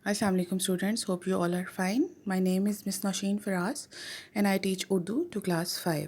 Assalamu alaikum students, hope you all are fine. My name is Miss Nausheen Faraz and I teach Urdu to class 5.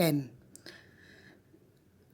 10।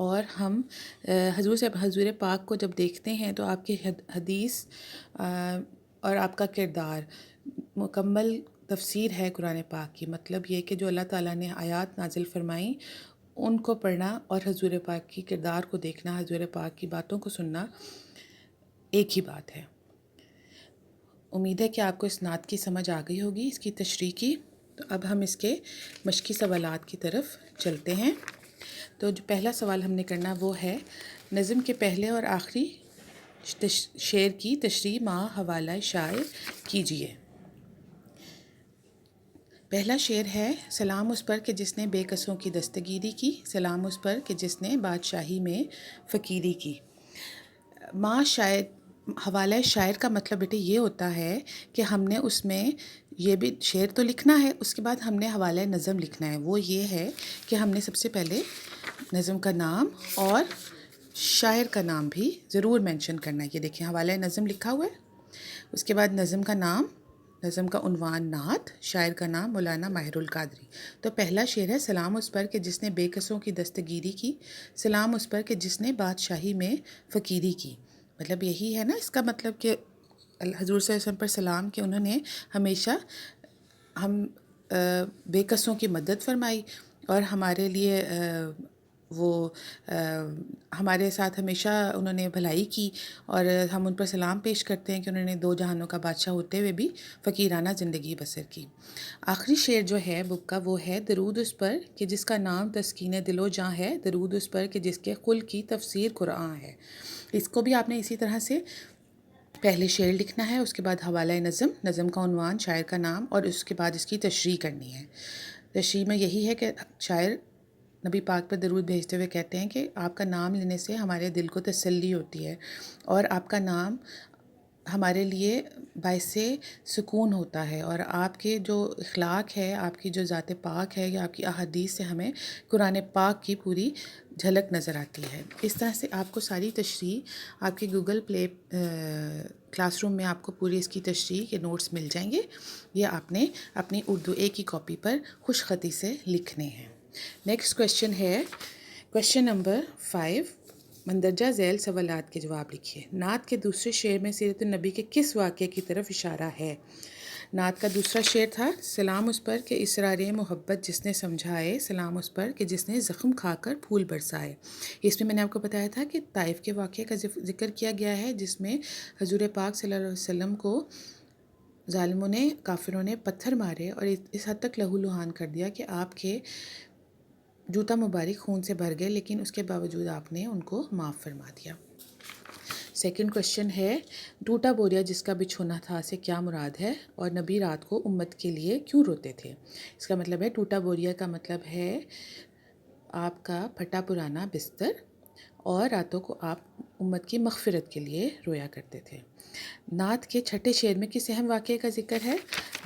اور ہم حضور پاک کو جب دیکھتے ہیں تو آپ کی حدیث اور آپ کا کردار مکمل تفسیر ہے قرآن پاک کی. مطلب یہ کہ جو اللہ تعالیٰ نے آیات نازل فرمائیں ان کو پڑھنا اور حضور پاک کی کردار کو دیکھنا، حضور پاک کی باتوں کو سننا ایک ہی بات ہے. امید ہے کہ آپ کو اس نعت کی سمجھ آ گئی ہوگی، اس کی تشریح کی. تو اب ہم اس کے مشقی سوالات کی طرف چلتے ہیں. تو جو پہلا سوال ہم نے کرنا وہ ہے نظم کے پہلے اور آخری شعر کی تشریح مع حوالہ شاعر کیجیے. پہلا شعر ہے سلام اس پر کہ جس نے بے کسوں کی دستگیری کی، سلام اس پر کہ جس نے بادشاہی میں فقیری کی. مع شاعر، حوالہ شاعر کا مطلب بیٹے یہ ہوتا ہے کہ ہم نے اس میں یہ بھی شعر تو لکھنا ہے، اس کے بعد ہم نے حوالہ نظم لکھنا ہے. وہ یہ ہے کہ ہم نے سب سے پہلے نظم کا نام اور شاعر کا نام بھی ضرور مینشن کرنا ہے. یہ دیکھیں حوالہ نظم لکھا ہوا ہے، اس کے بعد نظم کا نام، نظم کا عنوان نعت، شاعر کا نام مولانا ماہر القادری. تو پہلا شعر ہے سلام اس پر کہ جس نے بے کسوں کی دستگیری کی، سلام اس پر کہ جس نے بادشاہی میں فقیری کی. مطلب یہی ہے نا اس کا مطلب کہ حضور صلی اللہ علیہ وسلم پر سلام کہ انہوں نے ہمیشہ ہم بے کسوں کی مدد فرمائی اور ہمارے لیے وہ ہمارے ساتھ ہمیشہ انہوں نے بھلائی کی، اور ہم ان پر سلام پیش کرتے ہیں کہ انہوں نے دو جہانوں کا بادشاہ ہوتے ہوئے بھی فقیرانہ زندگی بسر کی. آخری شعر جو ہے بک کا وہ ہے درود اس پر کہ جس کا نام تسکین دل و جاں ہے، درود اس پر کہ جس کے خلق کی تفسیر قرآن ہے. اس کو بھی آپ نے اسی طرح سے پہلے شعر لکھنا ہے، اس کے بعد حوالہ نظم، نظم کا عنوان، شاعر کا نام، اور اس کے بعد اس کی تشریح کرنی ہے. تشریح میں یہی ہے کہ شاعر نبی پاک پر درود بھیجتے ہوئے کہتے ہیں کہ آپ کا نام لینے سے ہمارے دل کو تسلی ہوتی ہے اور آپ کا نام ہمارے لیے باعث سکون ہوتا ہے، اور آپ کے جو اخلاق ہے، آپ کی جو ذات پاک ہے یا آپ کی احادیث سے ہمیں قرآن پاک کی پوری جھلک نظر آتی ہے. اس طرح سے آپ کو ساری تشریح آپ کے گوگل پلے کلاس روم میں آپ کو پوری اس کی تشریح کے نوٹس مل جائیں گے. یہ آپ نے اپنی اردو ایک ہی کاپی پر خوش خطی سے لکھنے ہیں. نیکسٹ کویشچن ہے کویشچن نمبر 5. مندرجہ ذیل سوالات کے جواب لکھیے. نعت کے دوسرے شعر میں سیرت النبی کے کس واقعے کی طرف اشارہ ہے؟ نعت کا دوسرا شعر تھا سلام اس پر کہ اسرار محبت جس نے سمجھائے، سلام اس پر کہ جس نے زخم کھا کر پھول برسائے. اس میں میں نے آپ کو بتایا تھا کہ طائف کے واقعے کا ذکر کیا گیا ہے جس میں حضور پاک صلی اللہ علیہ وسلم کو ظالموں نے، کافروں نے پتھر مارے اور اس حد تک لہو لہان کر دیا کہ آپ کے جوتا مبارک خون سے بھر گئے، لیکن اس کے باوجود آپ نے ان کو معاف فرما دیا. سیکنڈ کویشچن ہے ٹوٹا بوریا جس کا بچھونا تھا سے کیا مراد ہے، اور نبی رات کو امت کے لیے کیوں روتے تھے؟ اس کا مطلب ہے ٹوٹا بوریا کا مطلب ہے آپ کا پھٹا پرانا بستر، اور راتوں کو آپ امت کی مغفرت کے لیے رویا کرتے تھے. نعت کے چھٹے شعر میں کس اہم واقعے کا ذکر ہے؟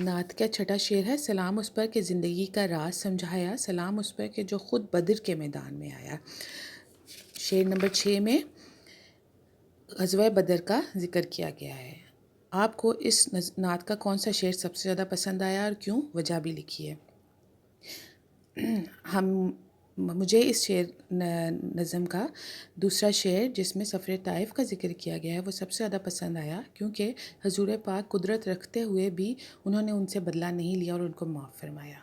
نعت کا چھٹا شعر ہے سلام اس پر کہ زندگی کا راز سمجھایا، سلام اس پر کہ جو خود بدر کے میدان میں آیا. شعر نمبر 6 میں غزوہ بدر کا ذکر کیا گیا ہے. آپ کو اس نعت کا کون سا شعر سب سے زیادہ پسند آیا اور کیوں؟ وجہ بھی لکھی ہے. مجھے اس شعر نظم کا دوسرا شعر جس میں سفر طائف کا ذکر کیا گیا ہے وہ سب سے زیادہ پسند آیا، کیونکہ حضور پاک قدرت رکھتے ہوئے بھی انہوں نے ان سے بدلہ نہیں لیا اور ان کو معاف فرمایا.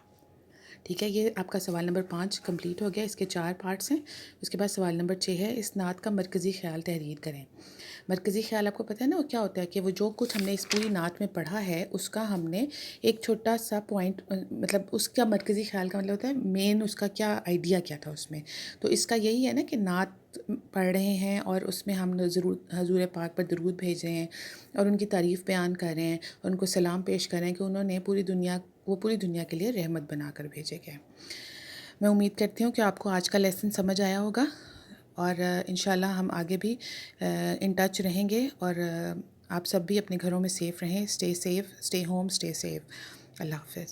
ٹھیک ہے، یہ آپ کا سوال نمبر 5 کمپلیٹ ہو گیا. اس کے 4 پارٹس ہیں. اس کے بعد سوال نمبر 6 ہے اس نعت کا مرکزی خیال تحریر کریں. مرکزی خیال آپ کو پتہ ہے نا وہ کیا ہوتا ہے کہ وہ جو کچھ ہم نے اس پوری نعت میں پڑھا ہے اس کا ہم نے ایک چھوٹا سا پوائنٹ، مطلب اس کا مرکزی خیال کا مطلب ہوتا ہے مین اس کا کیا آئیڈیا کیا تھا اس میں. تو اس کا یہی ہے نا کہ نعت پڑھ رہے ہیں اور اس میں ہم ضرور حضور پاک پر درود بھیج رہے ہیں اور ان کی تعریف بیان کر رہے ہیں اور ان کو سلام پیش کر رہے ہیں کہ انہوں نے پوری دنیا کے لیے رحمت بنا کر بھیجے گئے. میں امید کرتی ہوں کہ آپ کو آج کا لیسن سمجھ آیا ہوگا، اور انشاءاللہ ہم آگے بھی ان ٹچ رہیں گے، اور آپ سب بھی اپنے گھروں میں سیف رہیں. Stay safe, stay home, stay safe. اللہ حافظ.